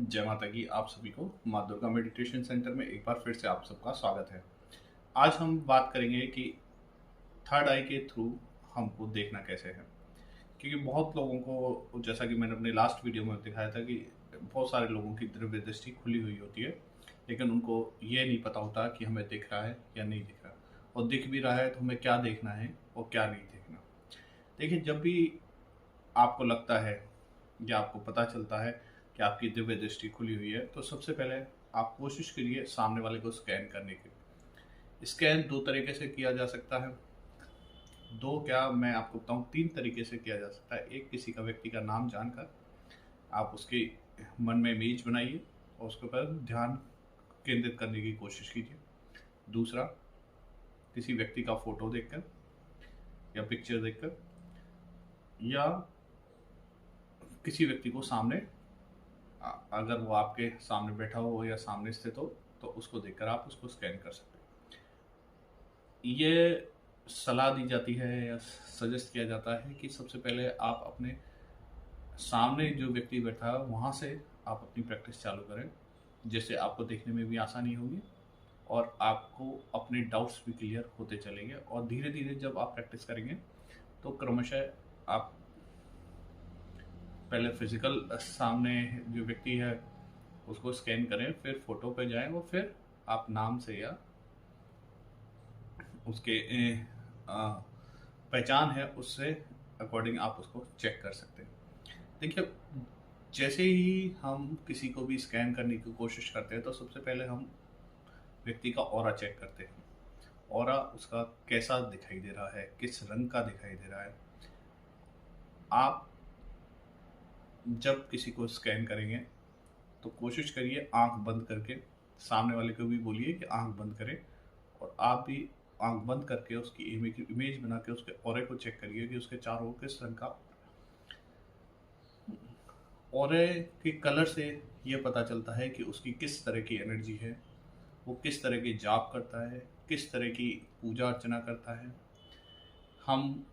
जय माता की। आप सभी को माँ दुर्गा मेडिटेशन सेंटर में एक बार फिर से आप सबका स्वागत है। आज हम बात करेंगे कि थर्ड आई के थ्रू हमको देखना कैसे है, क्योंकि बहुत लोगों को, जैसा कि मैंने अपने लास्ट वीडियो में दिखाया था, कि बहुत सारे लोगों की दिव्य दृष्टि खुली हुई होती है, लेकिन उनको ये नहीं पता होता कि हमें दिख रहा है या नहीं दिख रहा, और दिख भी रहा है तो हमें क्या देखना है और क्या नहीं देखना। देखिए, जब भी आपको लगता है या आपको पता चलता है कि आपकी दिव्य दृष्टि खुली हुई है, तो सबसे पहले आप कोशिश करिए सामने वाले को स्कैन करने की। स्कैन दो तरीके से किया जा सकता है। दो क्या, मैं आपको बताऊं, तीन तरीके से किया जा सकता है। एक, किसी का व्यक्ति का नाम जानकर आप उसके मन में इमेज बनाइए और उसके ऊपर ध्यान केंद्रित करने की कोशिश कीजिए। दूसरा, किसी व्यक्ति का फोटो देखकर या पिक्चर देखकर, या किसी व्यक्ति को सामने, अगर वो आपके सामने बैठा हो या सामने स्थित हो, तो उसको देखकर आप उसको स्कैन कर सकते हैं। ये सलाह दी जाती है या सजेस्ट किया जाता है कि सबसे पहले आप अपने सामने जो व्यक्ति बैठा है वहाँ से आप अपनी प्रैक्टिस चालू करें, जिससे आपको देखने में भी आसानी होगी और आपको अपने डाउट्स भी क्लियर होते चलेंगे। और धीरे धीरे जब आप प्रैक्टिस करेंगे तो क्रमशः आप पहले फिजिकल सामने जो व्यक्ति है उसको स्कैन करें, फिर फोटो पे जाएं और फिर आप नाम से या उसके पहचान है उससे अकॉर्डिंग आप उसको चेक कर सकते हैं। देखिए, जैसे ही हम किसी को भी स्कैन करने की कोशिश करते हैं तो सबसे पहले हम व्यक्ति का ऑरा चेक करते हैं। ऑरा उसका कैसा दिखाई दे रहा है, किस रंग का दिखाई दे रहा है। आप जब किसी को स्कैन करेंगे तो कोशिश करिए आंख बंद करके, सामने वाले को भी बोलिए कि आंख बंद करें, और आप भी आंख बंद करके उसकी इमेज बना के उसके ऑरे को चेक करिए कि उसके चारों ओर किस रंग का। ऑरे के कलर से ये पता चलता है कि उसकी किस तरह की एनर्जी है, वो किस तरह की जाप करता है, किस तरह की पूजा अर्चना करता है। हम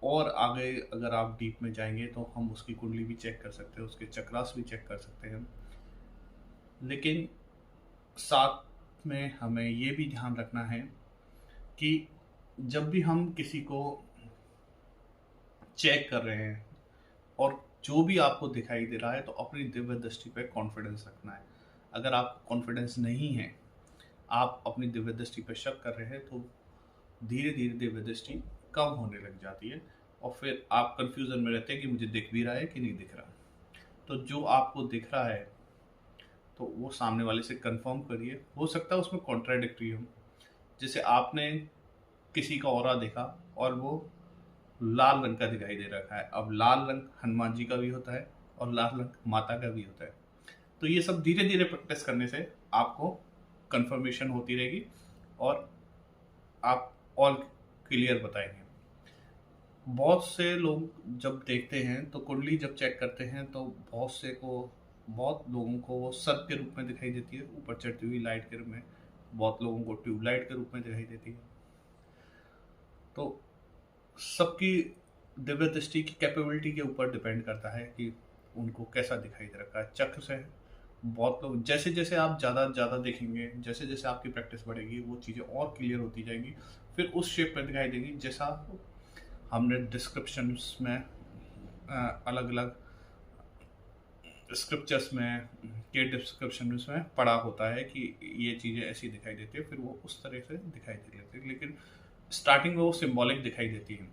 और आगे अगर आप डीप में जाएंगे तो हम उसकी कुंडली भी चेक कर सकते हैं, उसके चक्रास भी चेक कर सकते हैं। लेकिन साथ में हमें ये भी ध्यान रखना है कि जब भी हम किसी को चेक कर रहे हैं और जो भी आपको दिखाई दे रहा है, तो अपनी दिव्य दृष्टि पे कॉन्फिडेंस रखना है। अगर आपको कॉन्फिडेंस नहीं है, आप अपनी दिव्य दृष्टि पे शक कर रहे हैं, तो धीरे धीरे दिव्य दृष्टि कम होने लग जाती है और फिर आप कंफ्यूजन में रहते हैं कि मुझे दिख भी रहा है कि नहीं दिख रहा। तो जो आपको दिख रहा है तो वो सामने वाले से कंफर्म करिए। हो सकता है उसमें कॉन्ट्राडिक्टरी हो, जैसे आपने किसी का ऑरा देखा और वो लाल रंग का दिखाई दे रखा है। अब लाल रंग हनुमान जी का भी होता है और लाल रंग माता का भी होता है। तो ये सब धीरे धीरे प्रैक्टिस करने से आपको कंफर्मेशन होती रहेगी और आप ऑल क्लियर बताएंगे। बहुत से लोग जब देखते हैं तो कुंडली जब चेक करते हैं तो बहुत लोगों को वो सर्प के रूप में दिखाई देती है, ऊपर चढ़ती हुई लाइट के रूप में। बहुत लोगों को ट्यूबलाइट के रूप में दिखाई देती है। तो सबकी दिव्य दृष्टि की कैपेबिलिटी के ऊपर डिपेंड करता है कि उनको कैसा दिखाई दे रखा है। चक्र से बहुत लोग, जैसे जैसे आप ज़्यादा देखेंगे, जैसे जैसे आपकी प्रैक्टिस बढ़ेगी, वो चीज़ें और क्लियर होती जाएंगी, फिर उस शेप में दिखाई देगी जैसा हमने डिस्क्रिप्शंस में अलग अलग स्क्रिप्चर्स में के डिस्क्रिप्शंस में पढ़ा होता है कि ये चीज़ें ऐसी दिखाई देती है, फिर वो उस तरह से दिखाई दे लेती है। लेकिन स्टार्टिंग में वो सिंबॉलिक दिखाई देती है।